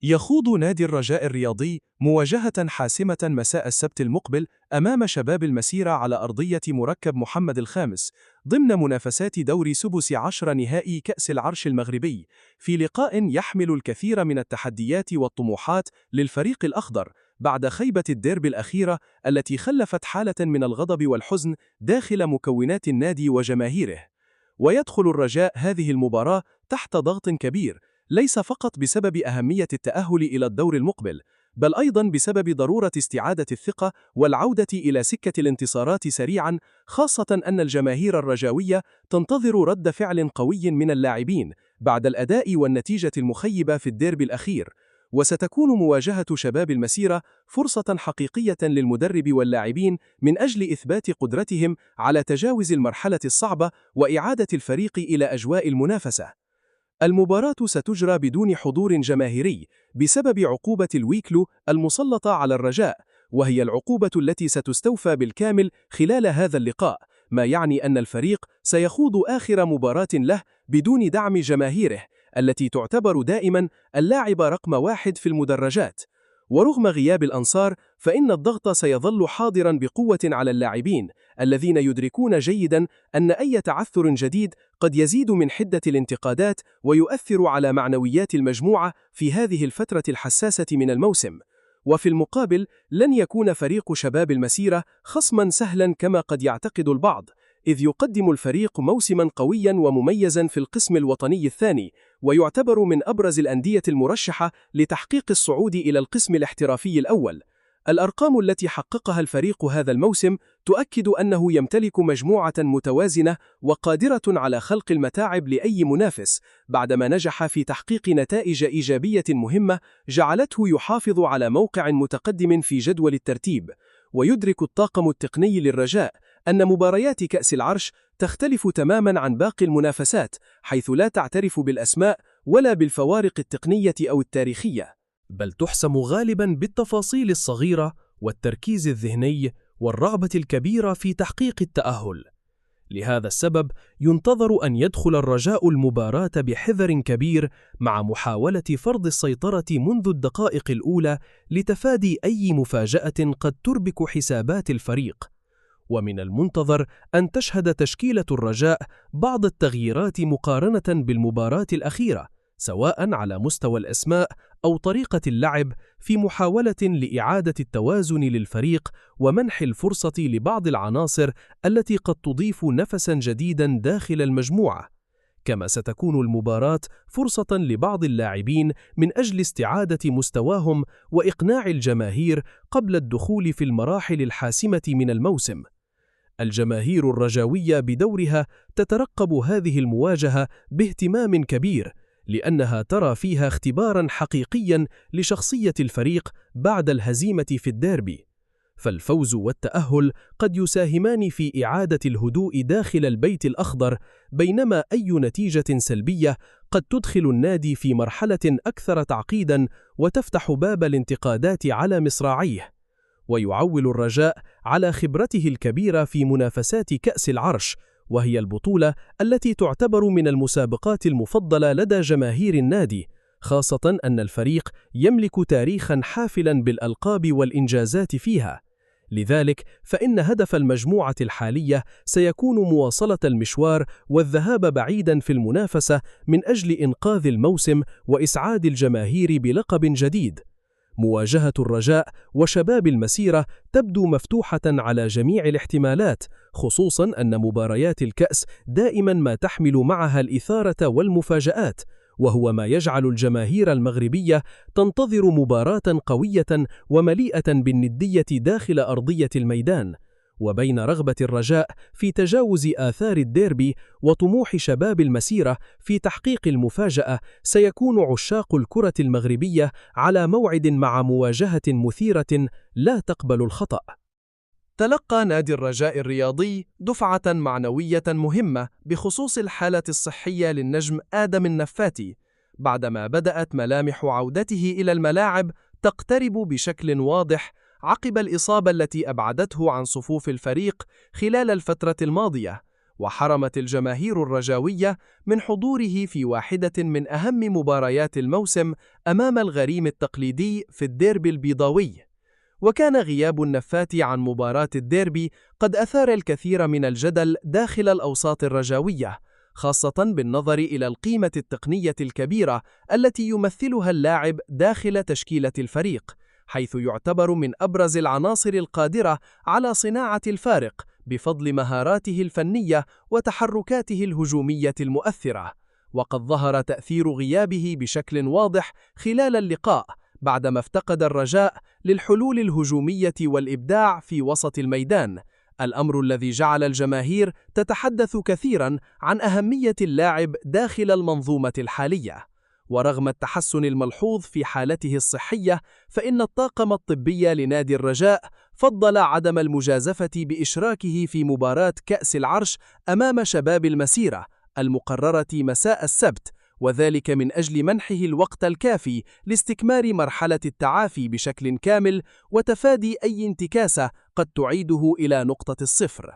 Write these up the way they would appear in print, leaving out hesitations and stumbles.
يخوض نادي الرجاء الرياضي مواجهة حاسمة مساء السبت المقبل أمام شباب المسيرة على أرضية مركب محمد الخامس ضمن منافسات دور سدس عشر نهائي كأس العرش المغربي، في لقاء يحمل الكثير من التحديات والطموحات للفريق الأخضر بعد خيبة الديربي الأخيرة التي خلفت حالة من الغضب والحزن داخل مكونات النادي وجماهيره. ويدخل الرجاء هذه المباراة تحت ضغط كبير، ليس فقط بسبب أهمية التأهل إلى الدور المقبل، بل أيضاً بسبب ضرورة استعادة الثقة والعودة إلى سكة الانتصارات سريعاً، خاصة أن الجماهير الرجاوية تنتظر رد فعل قوي من اللاعبين بعد الأداء والنتيجة المخيبة في الديربي الأخير. وستكون مواجهة شباب المسيرة فرصة حقيقية للمدرب واللاعبين من أجل إثبات قدرتهم على تجاوز المرحلة الصعبة وإعادة الفريق إلى أجواء المنافسة. المباراة ستجرى بدون حضور جماهيري بسبب عقوبة الويكلو المسلطة على الرجاء، وهي العقوبة التي ستستوفى بالكامل خلال هذا اللقاء، ما يعني أن الفريق سيخوض آخر مباراة له بدون دعم جماهيره التي تعتبر دائما اللاعب رقم واحد في المدرجات. ورغم غياب الأنصار فإن الضغط سيظل حاضرا بقوة على اللاعبين الذين يدركون جيدا أن أي تعثر جديد قد يزيد من حدة الانتقادات ويؤثر على معنويات المجموعة في هذه الفترة الحساسة من الموسم. وفي المقابل لن يكون فريق شباب المسيرة خصما سهلا كما قد يعتقد البعض، إذ يقدم الفريق موسما قويا ومميزا في القسم الوطني الثاني، ويعتبر من أبرز الأندية المرشحة لتحقيق الصعود إلى القسم الاحترافي الأول. الأرقام التي حققها الفريق هذا الموسم تؤكد أنه يمتلك مجموعة متوازنة وقادرة على خلق المتاعب لأي منافس، بعدما نجح في تحقيق نتائج إيجابية مهمة جعلته يحافظ على موقع متقدم في جدول الترتيب. ويدرك الطاقم التقني للرجاء أن مباريات كأس العرش تختلف تماما عن باقي المنافسات، حيث لا تعترف بالأسماء ولا بالفوارق التقنية أو التاريخية، بل تحسم غالبا بالتفاصيل الصغيرة والتركيز الذهني والرغبة الكبيرة في تحقيق التأهل. لهذا السبب ينتظر أن يدخل الرجاء المباراة بحذر كبير، مع محاولة فرض السيطرة منذ الدقائق الأولى لتفادي أي مفاجأة قد تربك حسابات الفريق. ومن المنتظر أن تشهد تشكيلة الرجاء بعض التغييرات مقارنة بالمباراة الأخيرة، سواء على مستوى الأسماء أو طريقة اللعب، في محاولة لإعادة التوازن للفريق ومنح الفرصة لبعض العناصر التي قد تضيف نفسا جديدا داخل المجموعة. كما ستكون المباراة فرصة لبعض اللاعبين من أجل استعادة مستواهم وإقناع الجماهير قبل الدخول في المراحل الحاسمة من الموسم. الجماهير الرجاوية بدورها تترقب هذه المواجهة باهتمام كبير، لأنها ترى فيها اختبارا حقيقيا لشخصية الفريق بعد الهزيمة في الديربي. فالفوز والتأهل قد يساهمان في إعادة الهدوء داخل البيت الأخضر، بينما أي نتيجة سلبية قد تدخل النادي في مرحلة أكثر تعقيدا وتفتح باب الانتقادات على مصراعيه. ويعول الرجاء على خبرته الكبيرة في منافسات كأس العرش، وهي البطولة التي تعتبر من المسابقات المفضلة لدى جماهير النادي، خاصة أن الفريق يملك تاريخا حافلا بالألقاب والإنجازات فيها. لذلك فإن هدف المجموعة الحالية سيكون مواصلة المشوار والذهاب بعيدا في المنافسة من أجل إنقاذ الموسم وإسعاد الجماهير بلقب جديد. مواجهة الرجاء وشباب المسيرة تبدو مفتوحة على جميع الاحتمالات، خصوصا أن مباريات الكأس دائما ما تحمل معها الإثارة والمفاجآت، وهو ما يجعل الجماهير المغربية تنتظر مباراة قوية ومليئة بالندية داخل أرضية الميدان. وبين رغبة الرجاء في تجاوز آثار الديربي وطموح شباب المسيرة في تحقيق المفاجأة، سيكون عشاق الكرة المغربية على موعد مع مواجهة مثيرة لا تقبل الخطأ. تلقى نادي الرجاء الرياضي دفعة معنوية مهمة بخصوص الحالة الصحية للنجم آدم النفاتي، بعدما بدأت ملامح عودته إلى الملاعب تقترب بشكل واضح عقب الإصابة التي أبعدته عن صفوف الفريق خلال الفترة الماضية. وحرمت الجماهير الرجاوية من حضوره في واحدة من أهم مباريات الموسم أمام الغريم التقليدي في الديربي البيضاوي. وكان غياب النفاتي عن مباراة الديربي قد أثار الكثير من الجدل داخل الأوساط الرجاوية، خاصة بالنظر إلى القيمة التقنية الكبيرة التي يمثلها اللاعب داخل تشكيلة الفريق، حيث يعتبر من أبرز العناصر القادرة على صناعة الفارق بفضل مهاراته الفنية وتحركاته الهجومية المؤثرة. وقد ظهر تأثير غيابه بشكل واضح خلال اللقاء بعدما افتقد الرجاء للحلول الهجومية والإبداع في وسط الميدان، الأمر الذي جعل الجماهير تتحدث كثيراً عن أهمية اللاعب داخل المنظومة الحالية. ورغم التحسن الملحوظ في حالته الصحية، فإن الطاقم الطبي لنادي الرجاء فضل عدم المجازفة بإشراكه في مباراة كأس العرش أمام شباب المسيرة المقررة مساء السبت، وذلك من أجل منحه الوقت الكافي لاستكمال مرحلة التعافي بشكل كامل وتفادي أي انتكاسة قد تعيده إلى نقطة الصفر.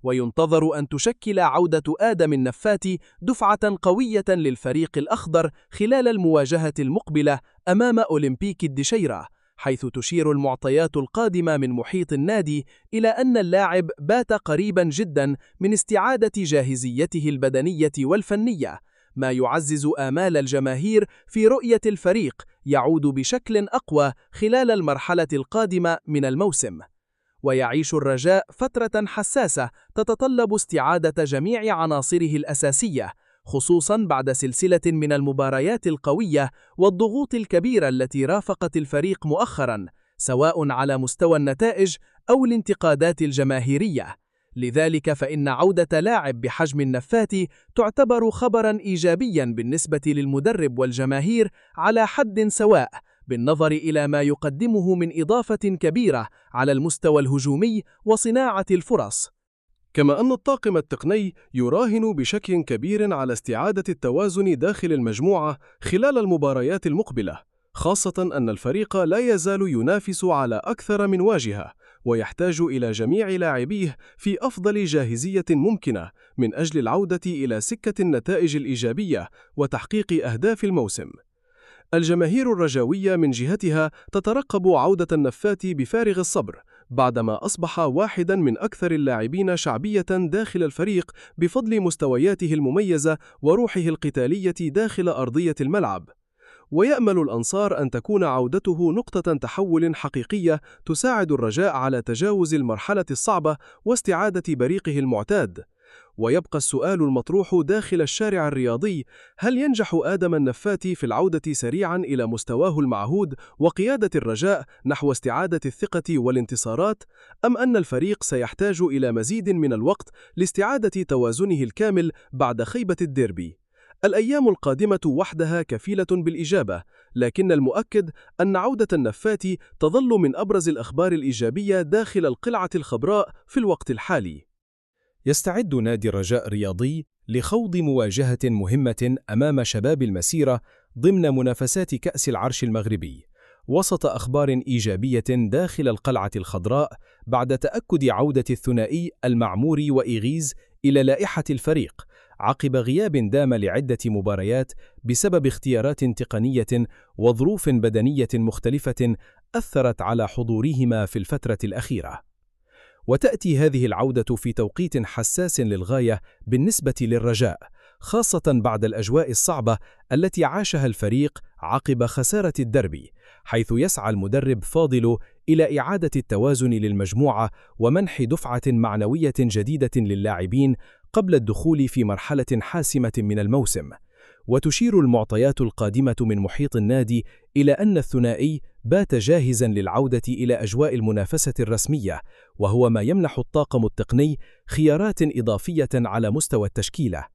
وينتظر أن تشكل عودة آدم النفاتي دفعة قوية للفريق الأخضر خلال المواجهة المقبلة أمام أولمبيك الدشيرة، حيث تشير المعطيات القادمة من محيط النادي إلى أن اللاعب بات قريبا جدا من استعادة جاهزيته البدنية والفنية، ما يعزز آمال الجماهير في رؤية الفريق يعود بشكل أقوى خلال المرحلة القادمة من الموسم. ويعيش الرجاء فترة حساسة تتطلب استعادة جميع عناصره الأساسية، خصوصاً بعد سلسلة من المباريات القوية والضغوط الكبيرة التي رافقت الفريق مؤخراً، سواء على مستوى النتائج أو الانتقادات الجماهيرية. لذلك فإن عودة لاعب بحجم النفاتي تعتبر خبراً إيجابياً بالنسبة للمدرب والجماهير على حد سواء، بالنظر إلى ما يقدمه من إضافة كبيرة على المستوى الهجومي وصناعة الفرص. كما أن الطاقم التقني يراهن بشكل كبير على استعادة التوازن داخل المجموعة خلال المباريات المقبلة، خاصة أن الفريق لا يزال ينافس على أكثر من واجهة، ويحتاج إلى جميع لاعبيه في أفضل جاهزية ممكنة من أجل العودة إلى سكة النتائج الإيجابية وتحقيق أهداف الموسم. الجماهير الرجاوية من جهتها تترقب عودة النفاتي بفارغ الصبر، بعدما أصبح واحداً من أكثر اللاعبين شعبية داخل الفريق بفضل مستوياته المميزة وروحه القتالية داخل أرضية الملعب. ويأمل الأنصار أن تكون عودته نقطة تحول حقيقية تساعد الرجاء على تجاوز المرحلة الصعبة واستعادة بريقه المعتاد. ويبقى السؤال المطروح داخل الشارع الرياضي: هل ينجح آدم النفاتي في العودة سريعاً إلى مستواه المعهود وقيادة الرجاء نحو استعادة الثقة والانتصارات، أم أن الفريق سيحتاج إلى مزيد من الوقت لاستعادة توازنه الكامل بعد خيبة الديربي؟ الأيام القادمة وحدها كفيلة بالإجابة، لكن المؤكد أن عودة النفاتي تظل من أبرز الأخبار الإيجابية داخل القلعة الخضراء في الوقت الحالي. يستعد نادي الرجاء الرياضي لخوض مواجهة مهمة أمام شباب المسيرة ضمن منافسات كأس العرش المغربي، وسط أخبار إيجابية داخل القلعة الخضراء بعد تأكد عودة الثنائي المعموري وإيغيز إلى لائحة الفريق عقب غياب دام لعدة مباريات بسبب اختيارات تقنية وظروف بدنية مختلفة أثرت على حضورهما في الفترة الأخيرة. وتأتي هذه العودة في توقيت حساس للغاية بالنسبة للرجاء، خاصة بعد الأجواء الصعبة التي عاشها الفريق عقب خسارة الدربي، حيث يسعى المدرب فاضل إلى إعادة التوازن للمجموعة ومنح دفعة معنوية جديدة للاعبين قبل الدخول في مرحلة حاسمة من الموسم. وتشير المعطيات القادمة من محيط النادي إلى أن الثنائي بات جاهزاً للعودة إلى أجواء المنافسة الرسمية، وهو ما يمنح الطاقم التقني خيارات إضافية على مستوى التشكيلة.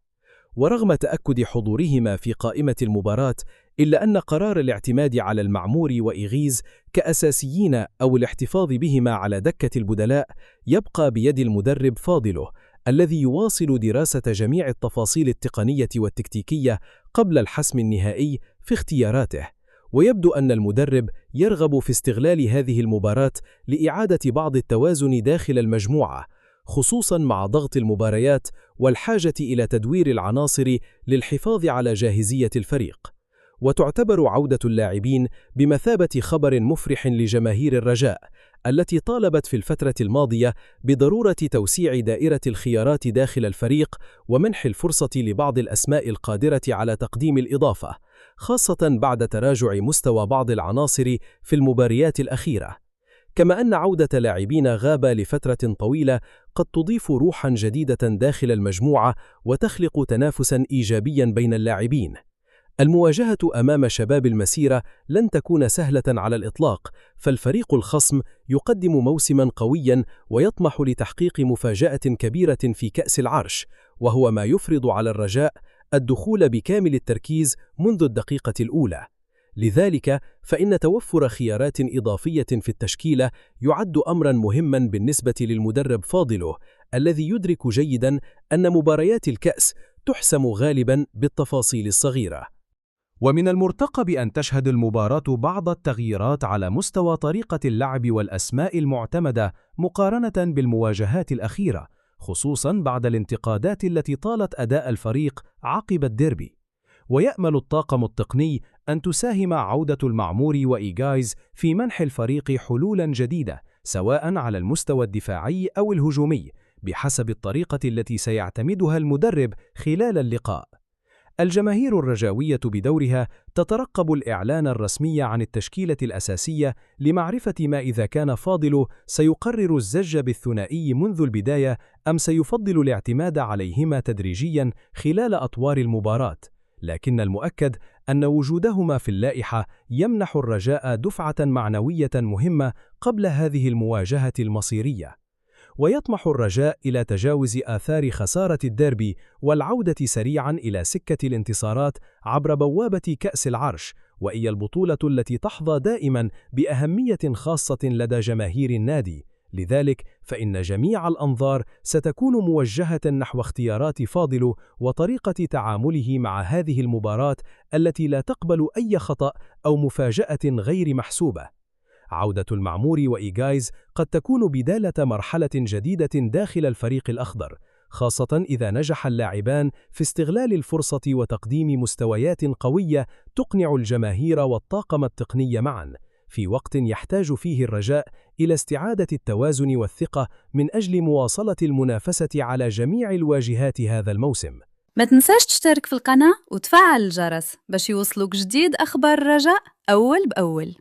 ورغم تأكد حضورهما في قائمة المباراة، إلا أن قرار الاعتماد على المعمور وإيغيز كأساسيين أو الاحتفاظ بهما على دكة البدلاء يبقى بيد المدرب فاضله، الذي يواصل دراسة جميع التفاصيل التقنية والتكتيكية قبل الحسم النهائي في اختياراته. ويبدو أن المدرب يرغب في استغلال هذه المباراة لإعادة بعض التوازن داخل المجموعة، خصوصاً مع ضغط المباريات والحاجة إلى تدوير العناصر للحفاظ على جاهزية الفريق. وتعتبر عودة اللاعبين بمثابة خبر مفرح لجماهير الرجاء التي طالبت في الفترة الماضية بضرورة توسيع دائرة الخيارات داخل الفريق ومنح الفرصة لبعض الأسماء القادرة على تقديم الإضافة، خاصة بعد تراجع مستوى بعض العناصر في المباريات الأخيرة. كما أن عودة لاعبين غاب لفترة طويلة قد تضيف روحا جديدة داخل المجموعة وتخلق تنافسا إيجابيا بين اللاعبين. المواجهة أمام شباب المسيرة لن تكون سهلة على الإطلاق، فالفريق الخصم يقدم موسما قويا ويطمح لتحقيق مفاجأة كبيرة في كأس العرش، وهو ما يفرض على الرجاء الدخول بكامل التركيز منذ الدقيقة الأولى. لذلك فإن توفر خيارات إضافية في التشكيلة يعد أمرا مهما بالنسبة للمدرب فاضله، الذي يدرك جيدا أن مباريات الكأس تحسم غالبا بالتفاصيل الصغيرة. ومن المرتقب أن تشهد المباراة بعض التغييرات على مستوى طريقة اللعب والأسماء المعتمدة مقارنة بالمواجهات الأخيرة، خصوصا بعد الانتقادات التي طالت أداء الفريق عقب الديربي. ويأمل الطاقم التقني أن تساهم عودة المعموري وإيغايز في منح الفريق حلولا جديدة، سواء على المستوى الدفاعي أو الهجومي، بحسب الطريقة التي سيعتمدها المدرب خلال اللقاء. الجماهير الرجاوية بدورها تترقب الإعلان الرسمي عن التشكيلة الأساسية لمعرفة ما إذا كان فاضل سيقرر الزج بالثنائي منذ البداية أم سيفضل الاعتماد عليهما تدريجيا خلال أطوار المباراة. لكن المؤكد أن وجودهما في اللائحة يمنح الرجاء دفعة معنوية مهمة قبل هذه المواجهة المصيرية. ويطمح الرجاء إلى تجاوز آثار خسارة الديربي والعودة سريعاً إلى سكة الانتصارات عبر بوابة كأس العرش، وهي البطولة التي تحظى دائماً بأهمية خاصة لدى جماهير النادي. لذلك فإن جميع الأنظار ستكون موجهة نحو اختيارات فاضل وطريقة تعامله مع هذه المباراة التي لا تقبل أي خطأ أو مفاجأة غير محسوبة. عودة المعمور وإيغايز قد تكون بدالة مرحلة جديدة داخل الفريق الأخضر، خاصة إذا نجح اللاعبان في استغلال الفرصة وتقديم مستويات قوية تقنع الجماهير والطاقم التقني معا، في وقت يحتاج فيه الرجاء إلى استعادة التوازن والثقة من أجل مواصلة المنافسة على جميع الواجهات هذا الموسم. ما تنساش تشترك في القناة وتفعل الجرس باش يوصلوك جديد أخبار الرجاء أول بأول.